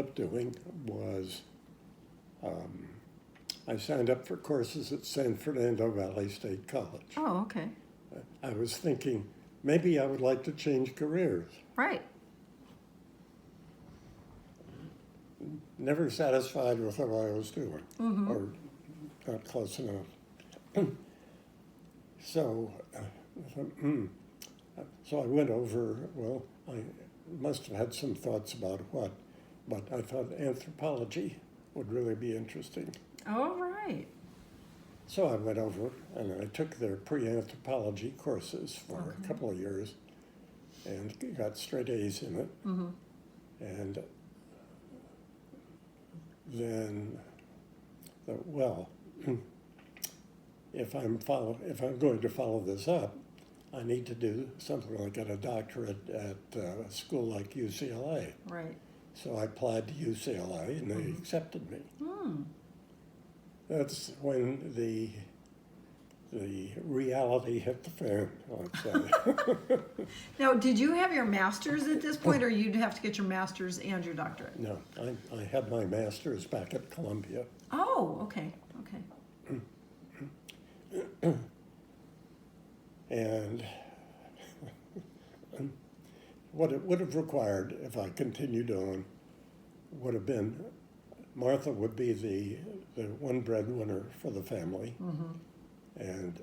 up doing was I signed up for courses at San Fernando Valley State College. Oh, okay. I was thinking maybe I would like to change careers. Right. Never satisfied with what I was doing, or not close enough. So, I thought, so I went over, well, I must have had some thoughts about what, but I thought anthropology would really be interesting. Oh, right. So I went over and I took their pre-anthropology courses for a couple of years and got straight A's in it. And then, well, if I'm going to follow this up, I need to do something like get a doctorate at a school like UCLA. Right. So I applied to UCLA and they accepted me. That's when the reality hit the fan, let's say. Now, did you have your master's at this point, or you'd have to get your master's and your doctorate? No, I had my master's back at Columbia. Oh, okay. Okay. And what it would have required if I continued on would have been Martha would be the one breadwinner for the family, and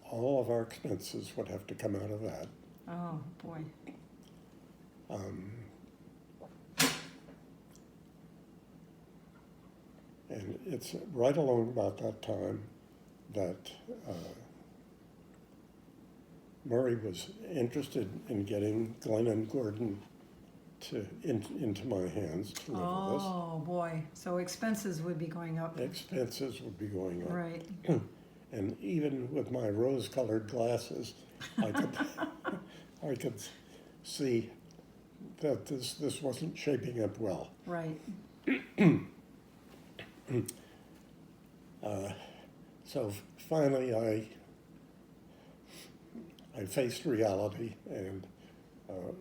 all of our expenses would have to come out of that. Oh, boy. And it's right along about that time that Murray was interested in getting Glenn and Gordon into my hands to live with us. Oh, boy. So expenses would be going up. Expenses would be going up. Right. And even with my rose-colored glasses, I could see that this wasn't shaping up well. Right. So finally, I faced reality and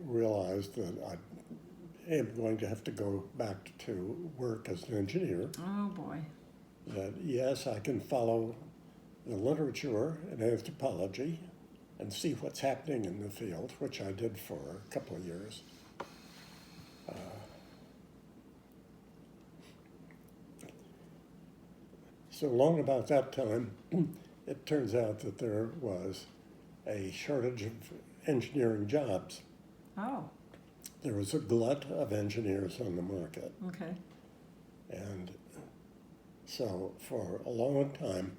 realized that I am going to have to go back to work as an engineer. Oh, boy. That yes, I can follow the literature and anthropology and see what's happening in the field, which I did for a couple of years. So long about that time, it turns out that there was a shortage of engineering jobs. Oh, There was a glut of engineers on the market. okay. And so for a long time,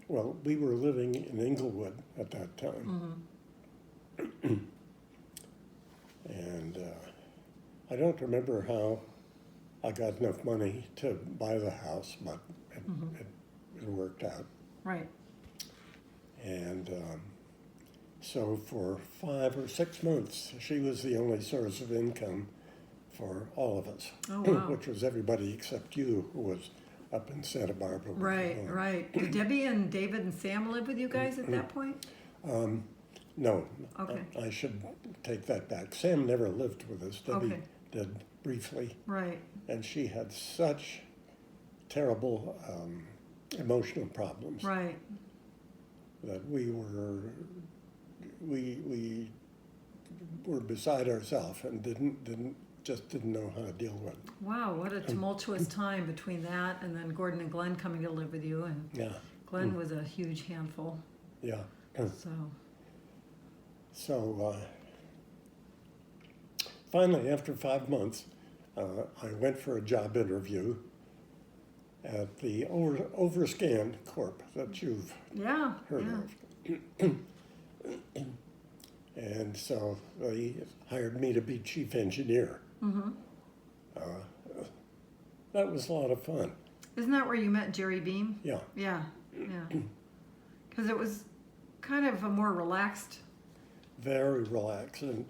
well, we were living in Inglewood at that time. And I don't remember how I got enough money to buy the house, but it worked out. Right. And so for 5 or 6 months, she was the only source of income for all of us, Oh, wow. which was everybody except you, who was up in Santa Barbara. with Right, your mom. right. Did Debbie and David and Sam live with you guys at that point? No, Okay. I should take that back. Sam never lived with us. Debbie Okay. did briefly, Right. and she had such terrible emotional problems Right. that we were beside ourselves and didn't know how to deal with it. Wow, what a tumultuous time between that and then Gordon and Glenn coming to live with you. And Yeah, Glenn was a huge handful. yeah. So, So finally, after 5 months, I went for a job interview at the Overscan Corp that you've yeah. heard Yeah. of. And so they hired me to be chief engineer. That was a lot of fun. Isn't that where you met Jerry Beam? Yeah, Yeah. Yeah. Because it was kind of a more relaxed. very relaxed and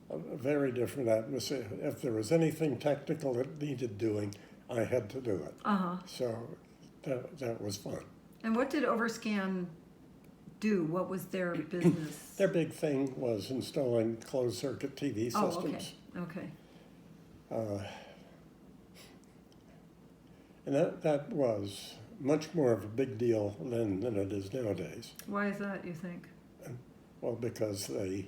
a very different atmosphere. If there was anything technical that needed doing, I had to do it. Uh-huh. So that was fun. And what did Overscan do? What was their business? Their big thing was installing closed circuit TV Oh, systems. okay. Okay. Uh, and that was much more of a big deal then than it is nowadays. Why is that, you think? Well, because they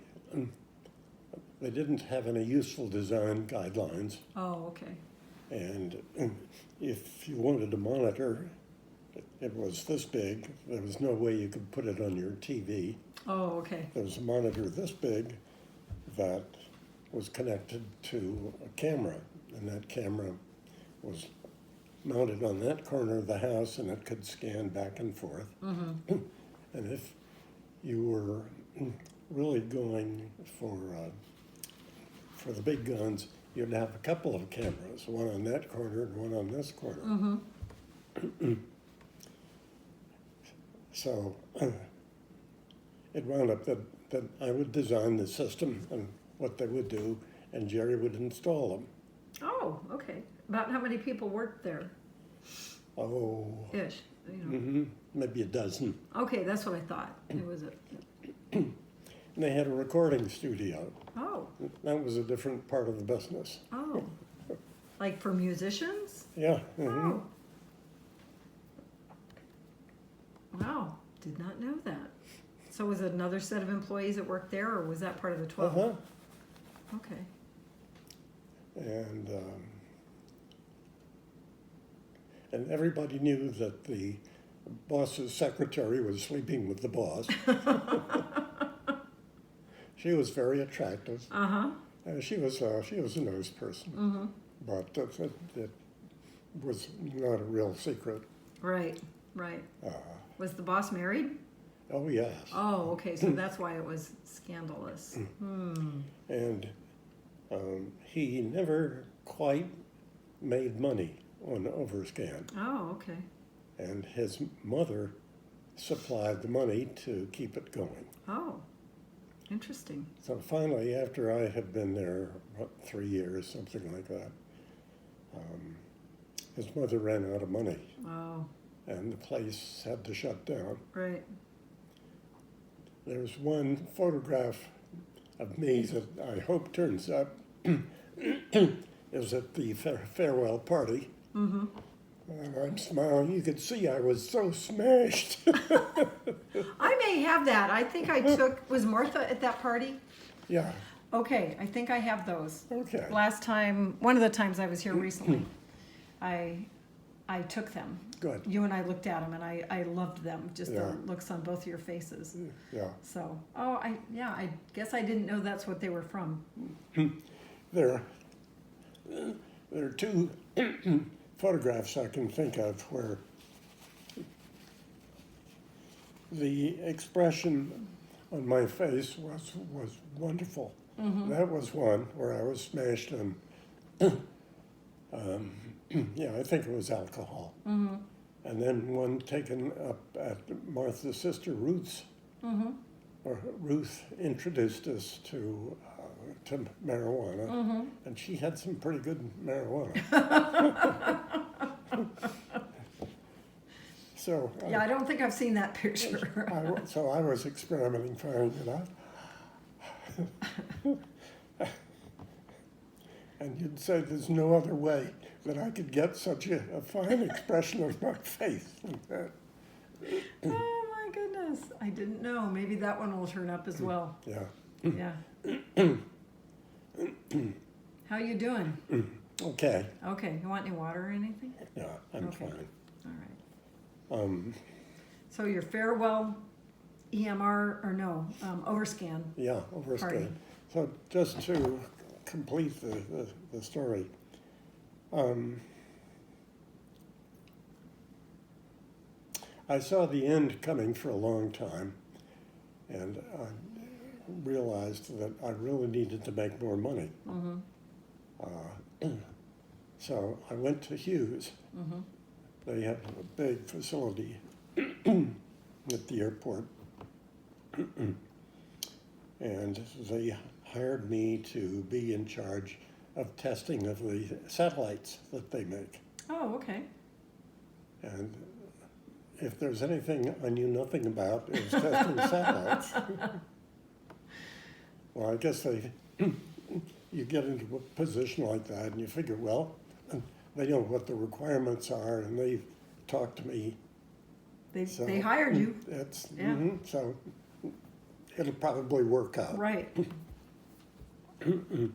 didn't have any useful design guidelines, Oh, okay. and if you wanted a monitor, it was this big. There was no way you could put it on your TV. Oh, okay. There was a monitor this big that was connected to a camera, and that camera was mounted on that corner of the house, and it could scan back and forth. Mm-hmm. And if you were really going for the big guns, you'd have a couple of cameras, one on that corner and one on this corner. Mm-hmm. So it wound up that I would design the system and what they would do, and Jerry would install them. Oh, okay. About how many people worked there? Oh, Ish, you know. maybe a dozen. Okay, that's what I thought. It was a, And they had a recording studio. oh, That was a different part of the business. oh. Like for musicians? Yeah. Oh. Wow, did not know that. So was it another set of employees that worked there, or was that part of the 12? Uh-huh. Okay. And everybody knew that the boss's secretary was sleeping with the boss. She was very attractive. Uh-huh. She was a nice person, Mm-hmm. but it was not a real secret. Right, right. Uh, Was the boss married? oh yes, Oh, okay, so that's why it was scandalous. Hmm. and he never quite made money on Overscan, Oh, okay. and his mother supplied the money to keep it going. Oh, interesting. So finally, after I had been there, 3 years, something like that, his mother ran out of money, Oh, and the place had to shut down. right. There's one photograph of me that I hope turns up. It was at the farewell party, Mm-hmm. and I'm smiling. You could see I was so smashed. I may have that. I think I took, was Martha at that party? Yeah, Okay, I think I have those. okay. Last time, one of the times I was here recently, I took them. Good, You and I looked at them, and I loved them, just Yeah. the looks on both of your faces. yeah. So, I guess I didn't know that's what they were from. There are two photographs I can think of where the expression on my face was wonderful. Mm-hmm. That was one where I was smashed and yeah, I think it was alcohol. Mm-hmm. And then one taken up at Martha's sister Ruth's, Mm-hmm. or Ruth introduced us to marijuana, Mm-hmm. and she had some pretty good marijuana. So Yeah, I don't think I've seen that picture. so I was experimenting, finding it out. And you'd say there's no other way that I could get such a fine expression on my face than that. Oh my goodness, I didn't know. Maybe that one will turn up as well. Yeah. Yeah. How you doing? Okay. Okay, you want any water or anything? Yeah, I'm Okay. fine. All right. So your farewell EMR, or no, Overscan. Yeah, Party. overscan. So just to complete the story, I saw the end coming for a long time, and I realized that I really needed to make more money. Mm-hmm. So I went to Hughes. Mm-hmm. They had a big facility at the airport. And they hired me to be in charge of testing of the satellites that they make. Oh, okay. And if there's anything I knew nothing about, it was testing satellites. Well, I guess you get into a position like that and you figure, well, they know what the requirements are and they've talked to me. So They hired you, It's, Yeah. so it'll probably work out. right? And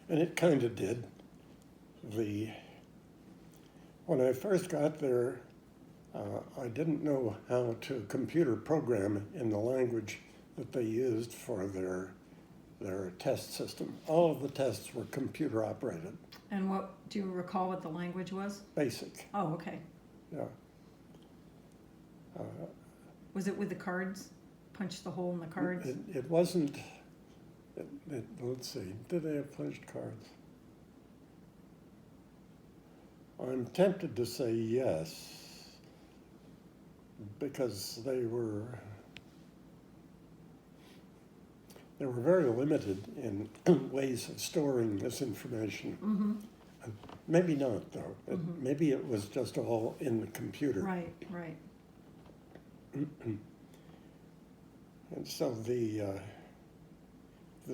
it kind of did. When I first got there, I didn't know how to computer program in the language that they used for their test system. All of the tests were computer operated, And do you recall what the language was? basic, Oh, okay. yeah. Was it with the cards? Punch the hole in the cards? It wasn't, let's see, did they have punched cards? I'm tempted to say yes, because they were very limited in ways of storing this information. Mm-hmm, Maybe not, though. Maybe it was just all in the computer. right, right. And so the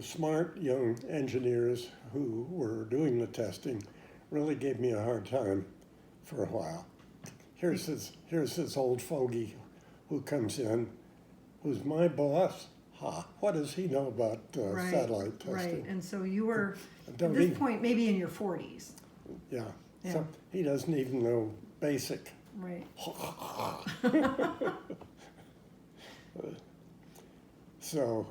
smart young engineers who were doing the testing really gave me a hard time for a while. Here's this old fogey who comes in, who's my boss. What does he know about Right, satellite testing? Right, and so you were, Don't at this even- point, maybe in your 40s. Yeah. Yeah. So he doesn't even know basic. Right. So,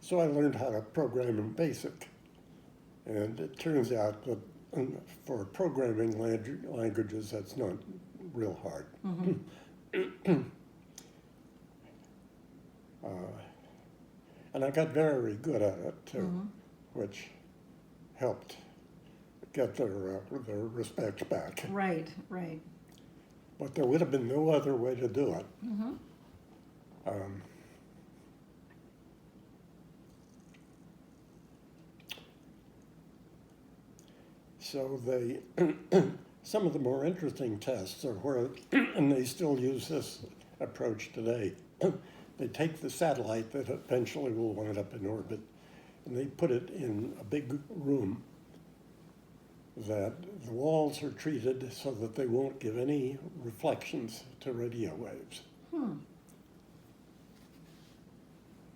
so I learned how to program in BASIC. And it turns out that for programming languages, that's not real hard. And I got very good at it too, which helped get their respect back. Right, right. But there would have been no other way to do it. So some of the more interesting tests are where, and they still use this approach today. They take the satellite that eventually will wind up in orbit, and they put it in a big room that the walls are treated so that they won't give any reflections to radio waves.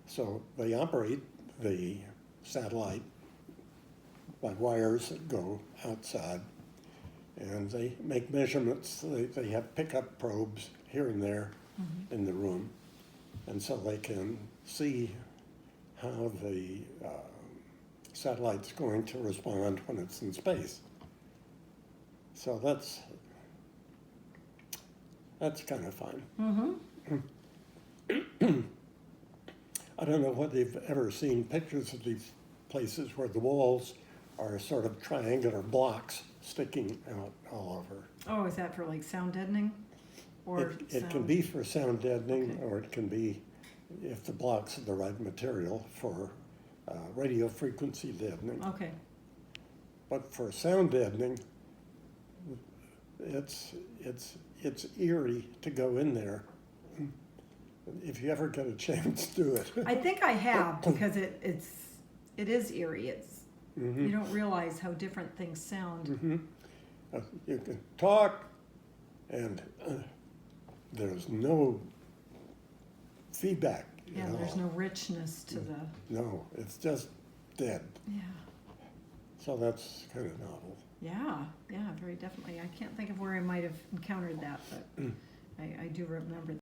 So they operate the satellite by wires that go outside, and they make measurements. They have pickup probes here and there in the room, and so they can see how the satellite's going to respond when it's in space. So that's kind of fun. I don't know whether you've ever seen pictures of these places where the walls are sort of triangular blocks sticking out all over. Oh, is that for like sound deadening? Or It can sound- be for sound deadening, Okay. or it can be, if the blocks are the right material, for radio frequency deadening. Okay, But for sound deadening, it's eerie to go in there. If you ever get a chance, do it. I think I have, because it is eerie. You don't realize how different things sound. You can talk, and there's no feedback Yeah, at there's all. no richness to the, No, it's just dead. yeah, So that's kind of novel. yeah, very definitely. I can't think of where I might have encountered that, but I do remember